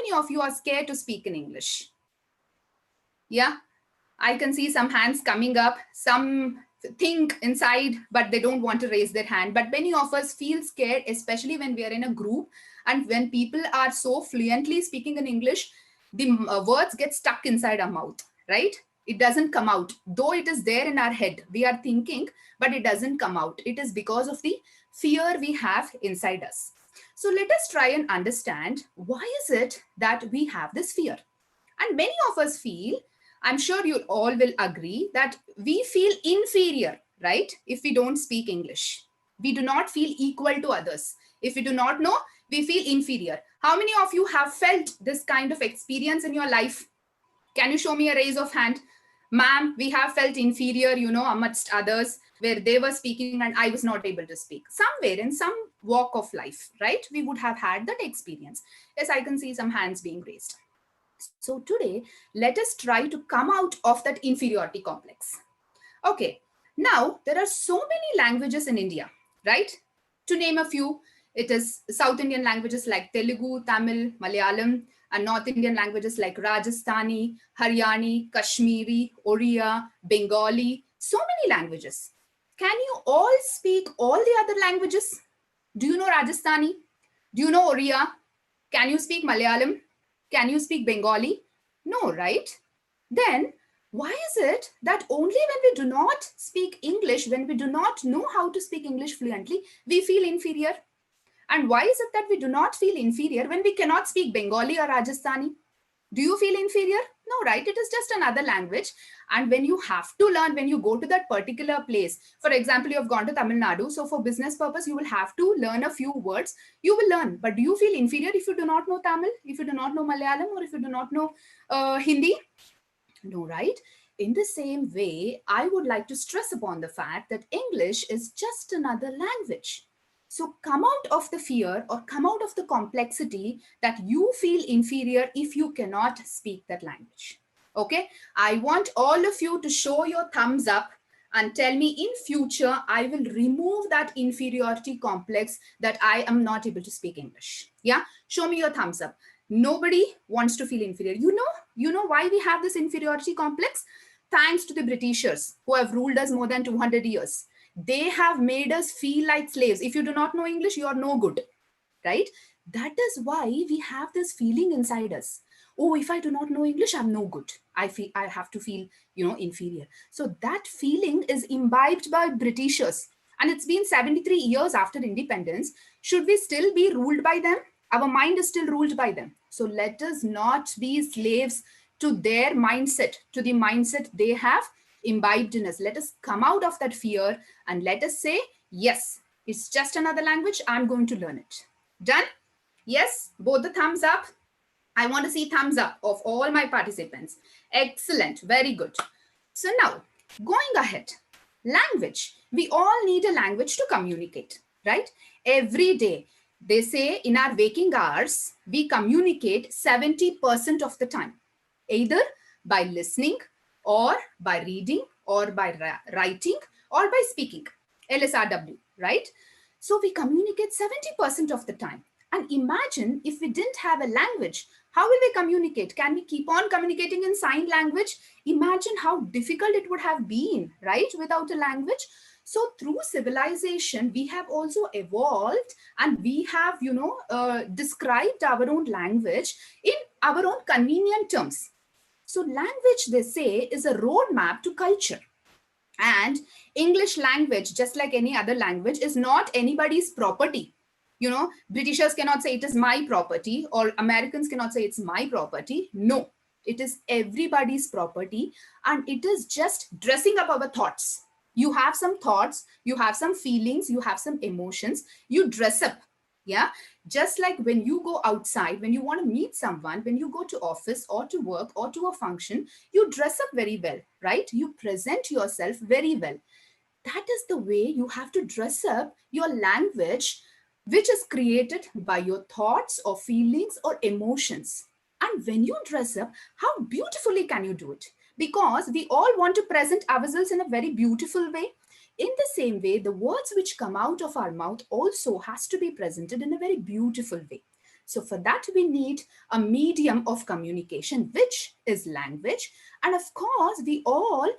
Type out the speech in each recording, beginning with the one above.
many of you are scared to speak in English? Yeah, I can see some hands coming up. Some think inside, but they don't want to raise their hand. But many of us feel scared, especially when we are in a group and when people are so fluently speaking in English, the words get stuck inside our mouth, right? It doesn't come out. Though it is there in our head, we are thinking, but it doesn't come out. It is because of the fear we have inside us. So let us try and understand why is it that we have this fear? And many of us feel, I'm sure you all will agree, that we feel inferior, right? If we don't speak English, we do not feel equal to others. If we do not know, we feel inferior. How many of you have felt this kind of experience in your life? Can you show me a raise of hand? Ma'am, we have felt inferior, amidst others, where they were speaking and I was not able to speak. Somewhere in some walk of life, right? We would have had that experience. Yes, I can see some hands being raised. So today, let us try to come out of that inferiority complex. Okay, now there are so many languages in India, right? To name a few, it is South Indian languages like Telugu, Tamil, Malayalam, and North Indian languages like Rajasthani, Haryani, Kashmiri, Oriya, Bengali, so many languages. Can you all speak all the other languages? Do you know Rajasthani? Do you know Oriya? Can you speak Malayalam? Can you speak Bengali? No, right? Then why is it that only when we do not speak English, when we do not know how to speak English fluently, we feel inferior? And why is it that we do not feel inferior when we cannot speak Bengali or Rajasthani? Do you feel inferior? No, right? It is just another language. And when you have to learn, when you go to that particular place, for example, you have gone to Tamil Nadu. So for business purpose, you will have to learn a few words. You will learn. But do you feel inferior if you do not know Tamil, if you do not know Malayalam, or if you do not know Hindi? No, right? In the same way, I would like to stress upon the fact that English is just another language. So come out of the fear or come out of the complexity that you feel inferior if you cannot speak that language. Okay, I want all of you to show your thumbs up and tell me in future, I will remove that inferiority complex that I am not able to speak English. Yeah, show me your thumbs up. Nobody wants to feel inferior. You know why we have this inferiority complex? Thanks to the Britishers who have ruled us more than 200 years. They have made us feel like slaves. If you do not know English, you are no good, right? That is why we have this feeling inside us. Oh, if I do not know English, I'm no good. I have to feel, inferior. So that feeling is imbibed by Britishers. And it's been 73 years after independence. Should we still be ruled by them? Our mind is still ruled by them. So let us not be slaves to their mindset, to the mindset they have imbibed in us. Let us come out of that fear and let us say, yes, it's just another language. I'm going to learn it. Done? Yes, both the thumbs up. I want to see thumbs up of all my participants. Excellent. Very good. So now, going ahead, language. We all need a language to communicate, right? Every day, they say in our waking hours, we communicate 70% of the time, either by listening or by reading or by writing or by speaking, LSRW, right? So we communicate 70% of the time. And imagine if we didn't have a language, how will we communicate? Can we keep on communicating in sign language? Imagine how difficult it would have been, right, without a language. So through civilization, we have also evolved and we have, described our own language in our own convenient terms. So language, they say, is a roadmap to culture. And English language, just like any other language, is not anybody's property. Britishers cannot say it is my property, or Americans cannot say it's my property. No, it is everybody's property. And it is just dressing up our thoughts. You have some thoughts, you have some feelings, you have some emotions, you dress up. Yeah, just like when you go outside, when you want to meet someone, when you go to office or to work or to a function, you dress up very well, right? You present yourself very well. That is the way you have to dress up your language, which is created by your thoughts or feelings or emotions. And when you dress up, how beautifully can you do it? Because we all want to present ourselves in a very beautiful way. In the same way, the words which come out of our mouth also has to be presented in a very beautiful way. So for that, we need a medium of communication, which is language. And of course, we all,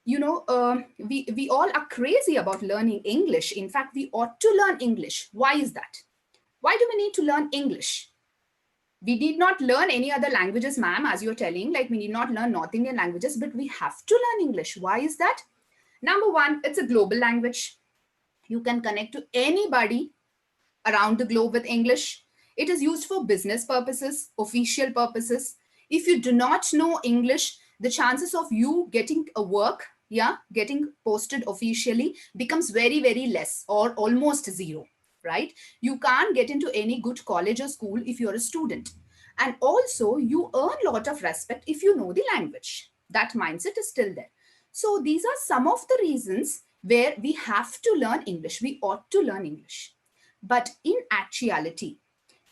we all are crazy about learning English. In fact, we ought to learn English. Why is that? Why do we need to learn English? We need not learn any other languages, ma'am, as you're telling, like we need not learn North Indian languages, but we have to learn English. Why is that? Number one, it's a global language. You can connect to anybody around the globe with English. It is used for business purposes, official purposes. If you do not know English, the chances of you getting a work, getting posted officially becomes very, very less or almost zero, right? You can't get into any good college or school if you're a student. And also, you earn a lot of respect if you know the language. That mindset is still there. So these are some of the reasons where we have to learn English. We ought to learn English. But in actuality,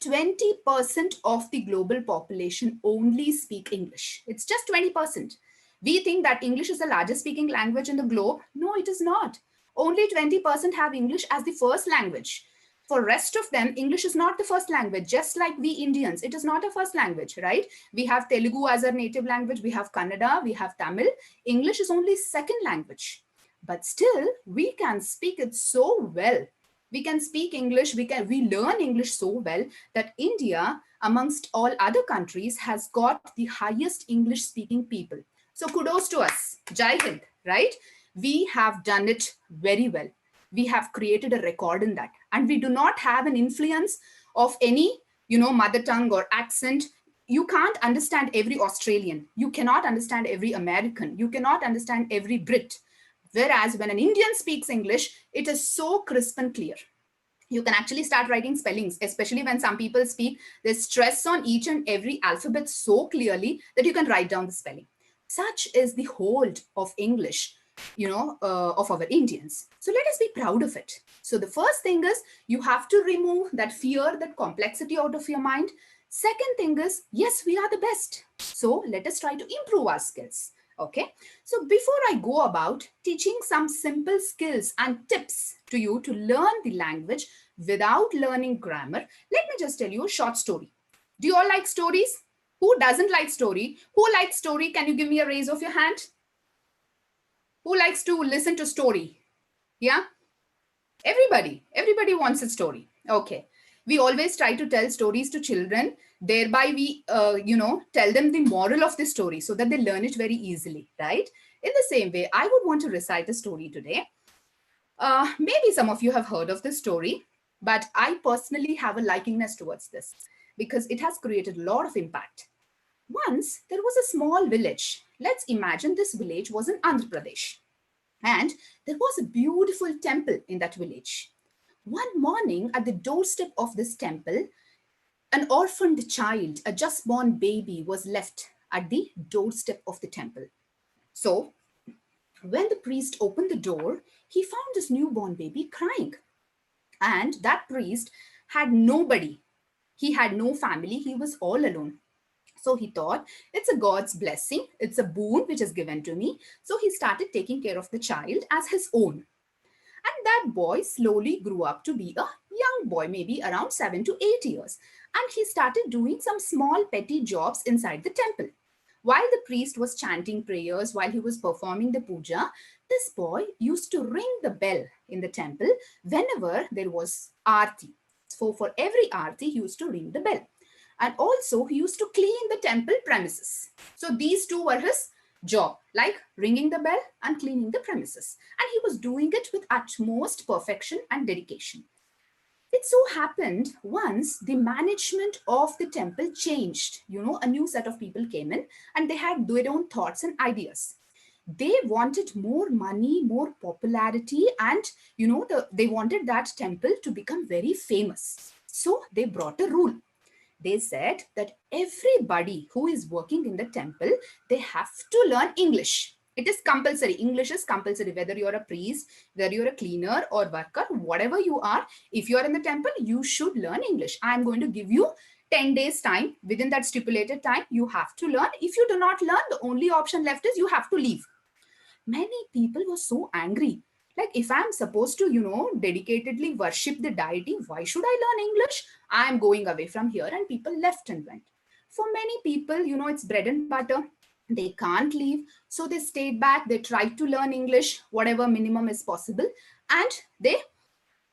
20% of the global population only speak English. It's just 20%. We think that English is the largest speaking language in the globe. No, it is not. Only 20% have English as the first language. For rest of them, English is not the first language, just like we Indians. It is not a first language, right? We have Telugu as our native language. We have Kannada, we have Tamil. English is only second language. But still, we can speak it so well. We can speak English, we learn English so well that India, amongst all other countries, has got the highest English speaking people. So kudos to us, Jai Hind, right? We have done it very well. We have created a record in that. And we do not have an influence of any, mother tongue or accent. You can't understand every Australian. You cannot understand every American. You cannot understand every Brit. Whereas when an Indian speaks English, it is so crisp and clear. You can actually start writing spellings, especially when some people speak. They stress on each and every alphabet so clearly that you can write down the spelling. Such is the hold of English, of our Indians. So let us be proud of it. So the first thing is you have to remove that fear, that complexity out of your mind. Second thing is, yes, we are the best. So let us try to improve our skills. Okay, so before I go about teaching some simple skills and tips to you to learn the language without learning grammar, let me just tell you a short story. Do you all like stories? Who doesn't like story? Who likes story? Can you give me a raise of your hand? Who likes to listen to story? Yeah? Everybody wants a story. Okay. We always try to tell stories to children. Thereby, we, tell them the moral of the story so that they learn it very easily, right? In the same way, I would want to recite a story today. Maybe some of you have heard of this story, but I personally have a likingness towards this because it has created a lot of impact. Once, there was a small village. Let's imagine this village was in Andhra Pradesh. And there was a beautiful temple in that village. One morning, at the doorstep of this temple, an orphaned child, a just born baby, was left at the doorstep of the temple. So, when the priest opened the door, he found this newborn baby crying. And that priest had nobody. He had no family. He was all alone. So he thought, it's a God's blessing. It's a boon which is given to me. So he started taking care of the child as his own. And that boy slowly grew up to be a young boy, maybe around 7 to 8 years. And he started doing some small petty jobs inside the temple. While the priest was chanting prayers, while he was performing the puja, this boy used to ring the bell in the temple whenever there was aarti. So for every aarti, he used to ring the bell. And also he used to clean the temple premises. So these two were his job, like ringing the bell and cleaning the premises. And he was doing it with utmost perfection and dedication. It so happened once the management of the temple changed. A new set of people came in and they had their own thoughts and ideas. They wanted more money, more popularity, and they wanted that temple to become very famous. So they brought a rule. They said that everybody who is working in the temple, they have to learn English. It is compulsory. English is compulsory, whether you're a priest, whether you're a cleaner or worker, whatever you are. If you're in the temple, you should learn English. I'm going to give you 10 days time. Within that stipulated time, you have to learn. If you do not learn, the only option left is you have to leave. Many people were so angry. Like if I'm supposed to, dedicatedly worship the deity, why should I learn English? I'm going away from here. And people left and went. For many people, it's bread and butter. They can't leave. So they stayed back. They tried to learn English, whatever minimum is possible. And they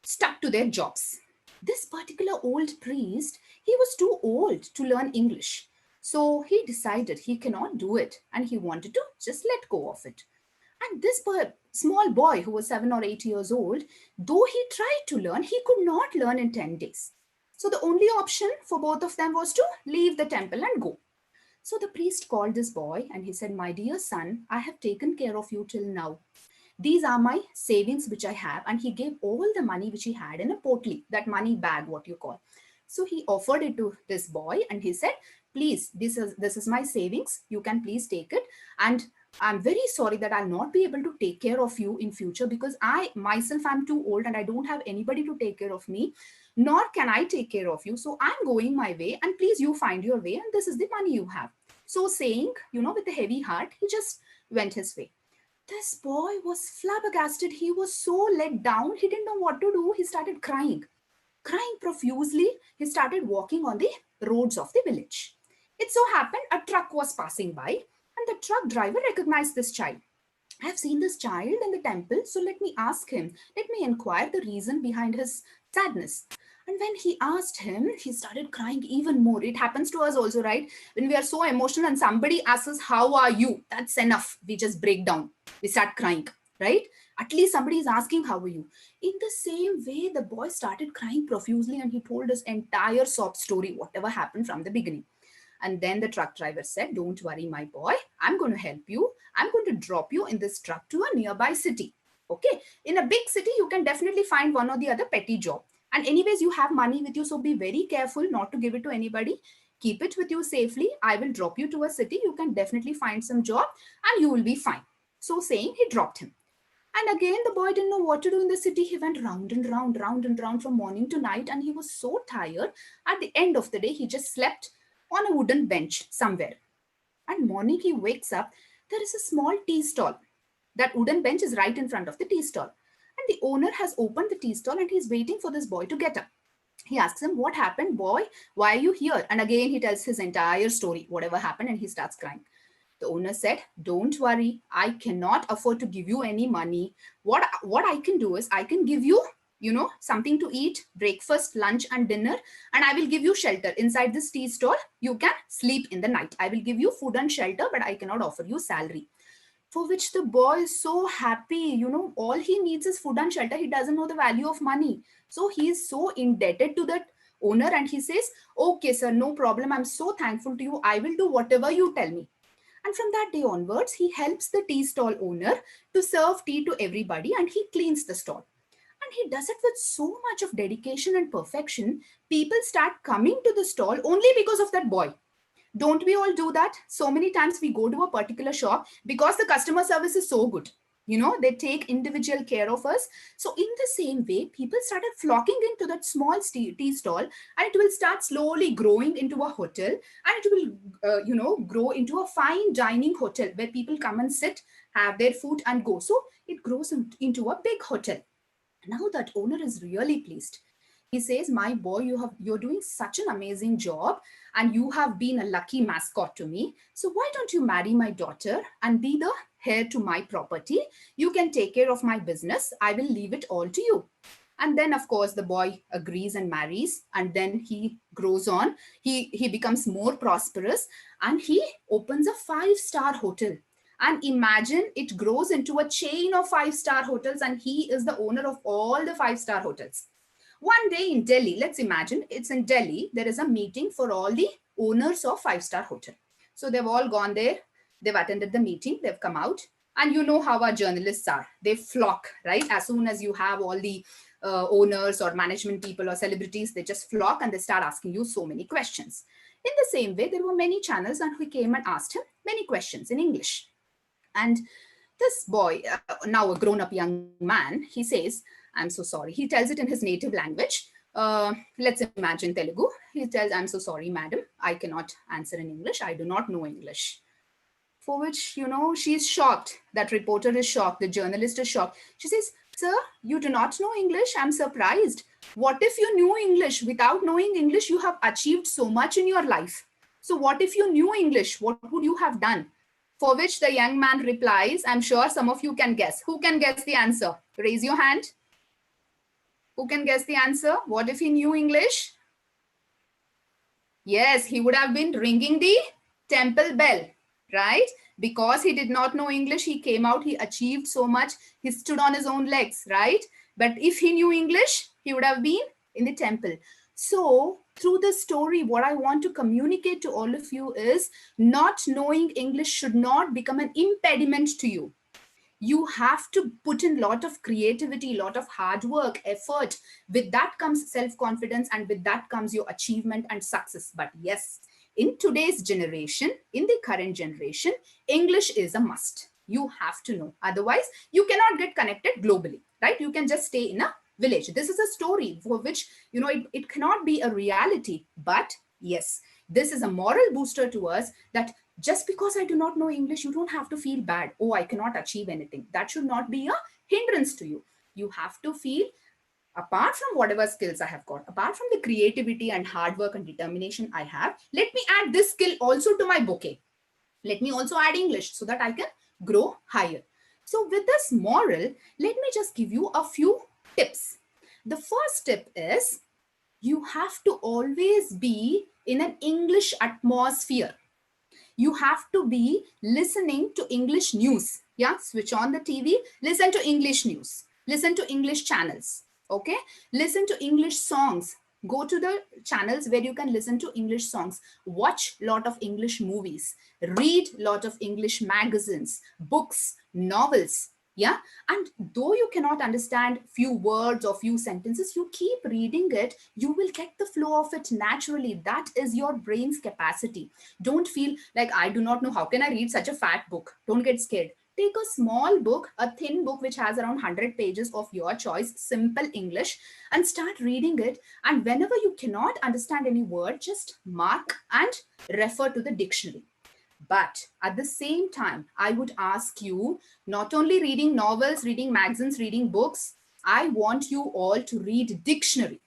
stuck to their jobs. This particular old priest, he was too old to learn English. So he decided he cannot do it and he wanted to just let go of it. And this small boy who was 7 or 8 years old, though he tried to learn, he could not learn in 10 days. So the only option for both of them was to leave the temple and go. So the priest called this boy and he said, "My dear son, I have taken care of you till now. These are my savings which I have." And he gave all the money which he had in a potli, that money bag, what you call. So he offered it to this boy and he said, "Please, this is my savings. You can please take it. And I'm very sorry that I'll not be able to take care of you in future because I myself am too old and I don't have anybody to take care of me, nor can I take care of you. So I'm going my way and please you find your way and this is the money you have." So saying, with a heavy heart, he just went his way. This boy was flabbergasted. He was so let down. He didn't know what to do. He started crying profusely. He started walking on the roads of the village. It so happened a truck was passing by and the truck driver recognized this child. "I have seen this child in the temple, so let me ask him. Let me inquire the reason behind his sadness." And when he asked him, he started crying even more. It happens to us also, right? When we are so emotional and somebody asks us, "How are you?" That's enough. We just break down. We start crying, right? At least somebody is asking, "How are you?" In the same way, the boy started crying profusely and he told his entire sob story, whatever happened from the beginning. And then the truck driver said, "Don't worry, my boy. I'm going to help you. I'm going to drop you in this truck to a nearby city. Okay. In a big city, you can definitely find one or the other petty job. And anyways, you have money with you. So be very careful not to give it to anybody. Keep it with you safely. I will drop you to a city. You can definitely find some job and you will be fine." So saying, he dropped him. And again, the boy didn't know what to do in the city. He went round and round, round and round from morning to night. And he was so tired. At the end of the day, he just slept on a wooden bench somewhere. And morning he wakes up, there is a small tea stall. That wooden bench is right in front of the tea stall. And the owner has opened the tea stall and he's waiting for this boy to get up. He asks him, "What happened, boy? Why are you here?" And again, he tells his entire story, whatever happened, and he starts crying. The owner said, "Don't worry, I cannot afford to give you any money. What I can do is I can give you, something to eat, breakfast, lunch, and dinner, and I will give you shelter. Inside this tea store, you can sleep in the night. I will give you food and shelter, but I cannot offer you salary." For which the boy is so happy. All he needs is food and shelter. He doesn't know the value of money. So he is so indebted to that owner and he says, "Okay, sir, no problem. I'm so thankful to you. I will do whatever you tell me." And from that day onwards, he helps the tea stall owner to serve tea to everybody and he cleans the stall. And he does it with so much of dedication and perfection. People start coming to the stall only because of that boy. Don't we all do that? So many times we go to a particular shop because the customer service is so good. They take individual care of us. So in the same way, people started flocking into that small tea stall and it will start slowly growing into a hotel and it will, grow into a fine dining hotel where people come and sit, have their food and go. So it grows into a big hotel. Now that owner is really pleased. He says, "My boy, you're doing such an amazing job and you have been a lucky mascot to me. So why don't you marry my daughter and be the heir to my property? You can take care of my business. I will leave it all to you." And then, of course, the boy agrees and marries. And then he grows on. He becomes more prosperous and he opens a 5-star hotel. And imagine it grows into a chain of 5-star hotels and he is the owner of all the 5-star hotels. One day in Delhi, let's imagine it's in Delhi, there is a meeting for all the owners of 5-star hotel. So they've all gone there, they've attended the meeting, they've come out. And you know how our journalists are. They flock, right? As soon as you have all the owners or management people or celebrities, they just flock and they start asking you so many questions. In the same way, there were many channels and we came and asked him many questions in English. And this boy, now a grown-up young man, he says, "I'm so sorry." He tells it in his native language. Let's imagine Telugu. He tells, "I'm so sorry, madam. I cannot answer in English. I do not know English." For which, she's shocked. That reporter is shocked. The journalist is shocked. She says, Sir, you do not know English? I'm surprised. What if you knew English? Without knowing English, you have achieved so much in your life. So what if you knew English? What would you have done? For which the young man replies, I'm sure some of you can guess. Who can guess the answer? Raise your hand. Who can guess the answer? What if he knew English? Yes, he would have been ringing the temple bell, right? Because he did not know English, he came out, he achieved so much, he stood on his own legs, right? But if he knew English, he would have been in the temple. So through this story, what I want to communicate to all of you is not knowing English should not become an impediment to you. You have to put in a lot of creativity, a lot of hard work, effort. With that comes self-confidence, and with that comes your achievement and success. But yes, in today's generation, in the current generation, English is a must. You have to know. Otherwise, you cannot get connected globally, right? You can just stay in a village. This is a story for which, it cannot be a reality. But yes, this is a moral booster to us that just because I do not know English, you don't have to feel bad. Oh, I cannot achieve anything. That should not be a hindrance to you. You have to feel, apart from whatever skills I have got, apart from the creativity and hard work and determination I have, let me add this skill also to my bouquet. Let me also add English so that I can grow higher. So with this moral, let me just give you a few tips. The first tip is you have to always be in an English atmosphere. You have to be listening to English news. Yeah, switch on the TV, listen to English news, listen to English channels. Okay, listen to English songs. Go to the channels where you can listen to English songs. Watch a lot of English movies. Read a lot of English magazines, books, novels. Yeah, and though you cannot understand few words or few sentences, you keep reading it, you will get the flow of it naturally. That is your brain's capacity. Don't feel like, I do not know, how can I read such a fat book? Don't get scared. Take a small book, a thin book which has around 100 pages of your choice, simple English, and start reading it. And whenever you cannot understand any word, just mark and refer to the dictionary. But at the same time, I would ask you, not only reading novels, reading magazines, reading books, I want you all to read dictionary.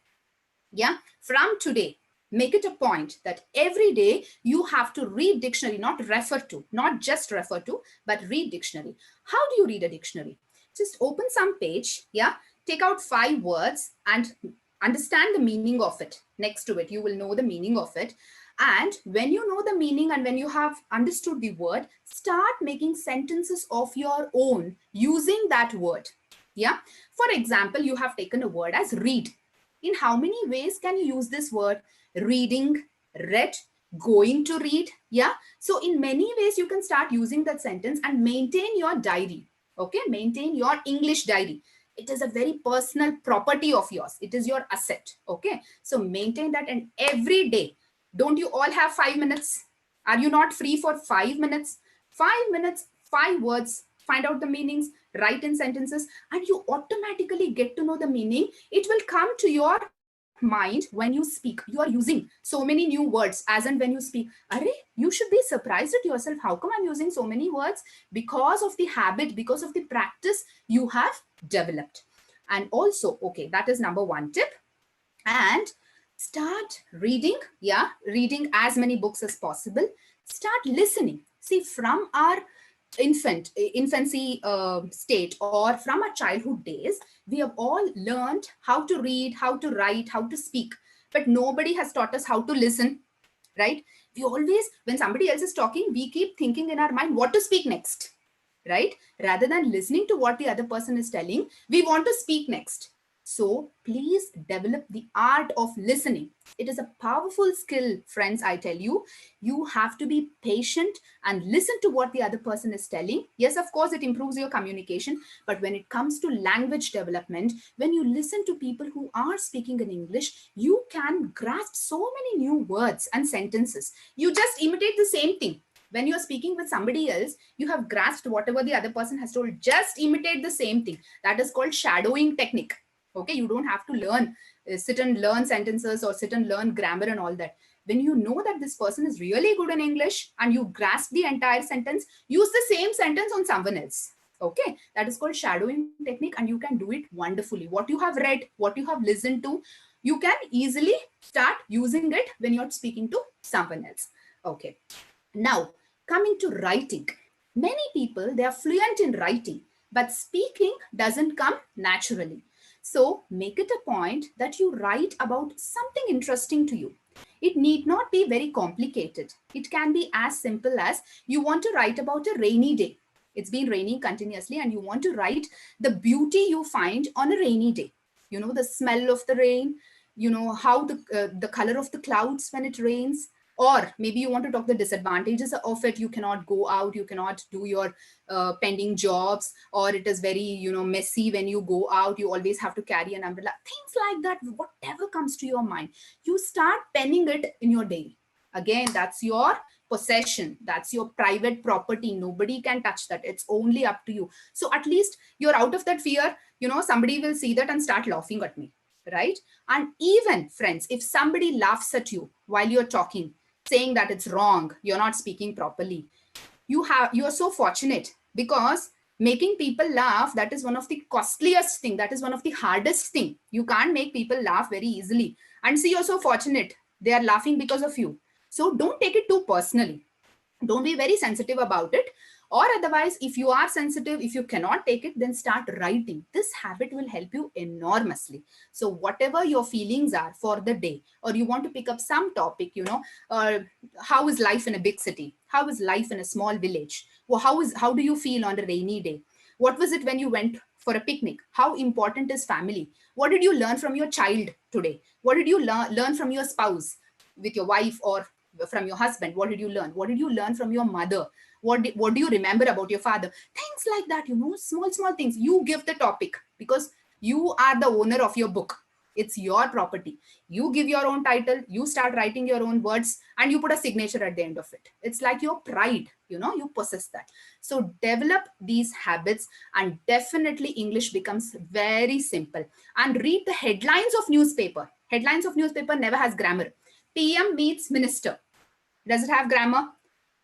Yeah, from today, make it a point that every day you have to read dictionary, not refer to, not just refer to, but read dictionary. How do you read a dictionary? Just open some page, yeah, take out 5 words and understand the meaning of it. Next to it, you will know the meaning of it. And when you know the meaning and when you have understood the word, start making sentences of your own using that word. Yeah. For example, you have taken a word as read. In how many ways can you use this word? Reading, read, going to read. Yeah. So in many ways, you can start using that sentence and maintain your diary. Okay. Maintain your English diary. It is a very personal property of yours. It is your asset. Okay. So maintain that, and every day, don't you all have 5 minutes? Are you not free for 5 minutes? 5 minutes, 5 words, find out the meanings, write in sentences, and you automatically get to know the meaning. It will come to your mind when you speak. You are using so many new words as and when you speak. Arey, you should be surprised at yourself. How come I'm using so many words? Because of the habit, because of the practice you have developed. And also, okay, that is number 1 tip. And start reading. Yeah, reading as many books as possible. Start listening. See, from our infancy state, or from our childhood days, we have all learned how to read, how to write, how to speak, but nobody has taught us how to listen, right? We always, when somebody else is talking, we keep thinking in our mind what to speak next, right? Rather than listening to what the other person is telling, we want to speak next. So please develop the art of listening. It is a powerful skill, friends, I tell you. You have to be patient and listen to what the other person is telling. Yes, of course, it improves your communication. But when it comes to language development, when you listen to people who are speaking in English, you can grasp so many new words and sentences. You just imitate the same thing. When you're speaking with somebody else, you have grasped whatever the other person has told. Just imitate the same thing. That is called shadowing technique. Okay, you don't have to learn, sit and learn sentences or sit and learn grammar and all that. When you know that this person is really good in English and you grasp the entire sentence, use the same sentence on someone else. Okay, that is called shadowing technique, and you can do it wonderfully. What you have read, what you have listened to, you can easily start using it when you're speaking to someone else. Okay, now coming to writing. Many people, they are fluent in writing, but speaking doesn't come naturally. So make it a point that you write about something interesting to you. It need not be very complicated. It can be as simple as you want to write about a rainy day. It's been raining continuously, and you want to write the beauty you find on a rainy day. You know, the smell of the rain, you know, how the color of the clouds when it rains. Or maybe you want to talk the disadvantages of it. You cannot go out, you cannot do your pending jobs, or it is very, you know, messy when you go out, you always have to carry an umbrella, things like that. Whatever comes to your mind, you start penning it in your diary. Again, that's your possession, that's your private property, nobody can touch that, it's only up to you. So at least you're out of that fear, you know, somebody will see that and start laughing at me, right? And even friends, if somebody laughs at you while you're talking, saying that it's wrong, you're not speaking properly, you are so fortunate, because making people laugh, that is one of the costliest thing, that is one of the hardest thing. You can't make people laugh very easily. And see, you're so fortunate, they are laughing because of you. So don't take it too personally, don't be very sensitive about it. Or otherwise, if you are sensitive, if you cannot take it, then start writing. This habit will help you enormously. So whatever your feelings are for the day, or you want to pick up some topic, you know, how is life in a big city, how is life in a small village, well, how do you feel on a rainy day, what was it when you went for a picnic, how important is family, what did you learn from your child today, what did you learn from your spouse, with your wife, or from your husband, what did you learn, what did you learn from your mother, what do you remember about your father, things like that, you know, small things. You give the topic, because you are the owner of your book, it's your property. You give your own title, you start writing your own words, and you put a signature at the end of it. It's like your pride, you know, you possess that. So develop these habits, and definitely English becomes very simple. And read the headlines of newspaper. Headlines of newspaper never has grammar. PM meets minister, does it have grammar?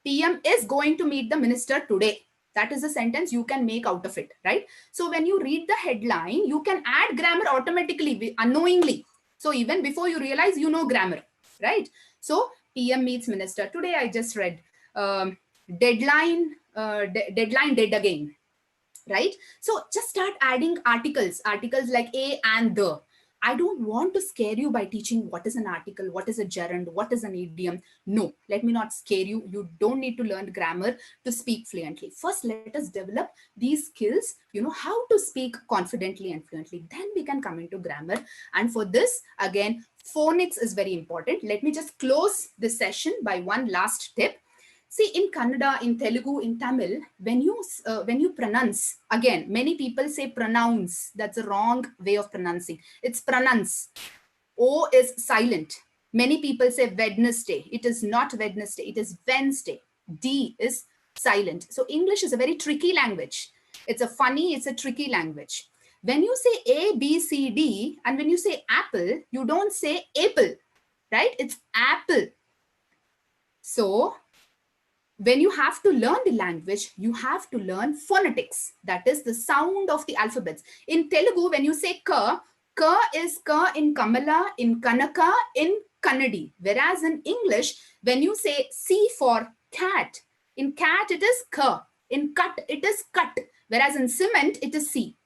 PM is going to meet the minister today. That is a sentence you can make out of it, right? So when you read the headline, you can add grammar automatically, unknowingly. So even before you realize, you know grammar, right? So PM meets minister. Today I just read deadline dead again, right? So just start adding articles like a and the. I don't want to scare you by teaching what is an article, what is a gerund, what is an idiom. No, let me not scare you. You don't need to learn grammar to speak fluently. First, let us develop these skills, you know, how to speak confidently and fluently. Then we can come into grammar. And for this, again, phonics is very important. Let me just close this session by one last tip. See, in Kannada, in Telugu, in Tamil, when you pronounce, again, many people say pronounce. That's a wrong way of pronouncing. It's pronounce. O is silent. Many people say Wednesday. It is not Wednesday. It is Wednesday. D is silent. So English is a very tricky language. It's a tricky language. When you say A, B, C, D, and when you say apple, you don't say apple, right? It's apple. So when you have to learn the language, you have to learn phonetics. That is the sound of the alphabets. In Telugu, when you say ka, ka is ka in Kamala, in Kanaka, in Kannadi. Whereas in English, when you say C for cat, in cat it is ka, in cut it is cut. Whereas in cement, it is C.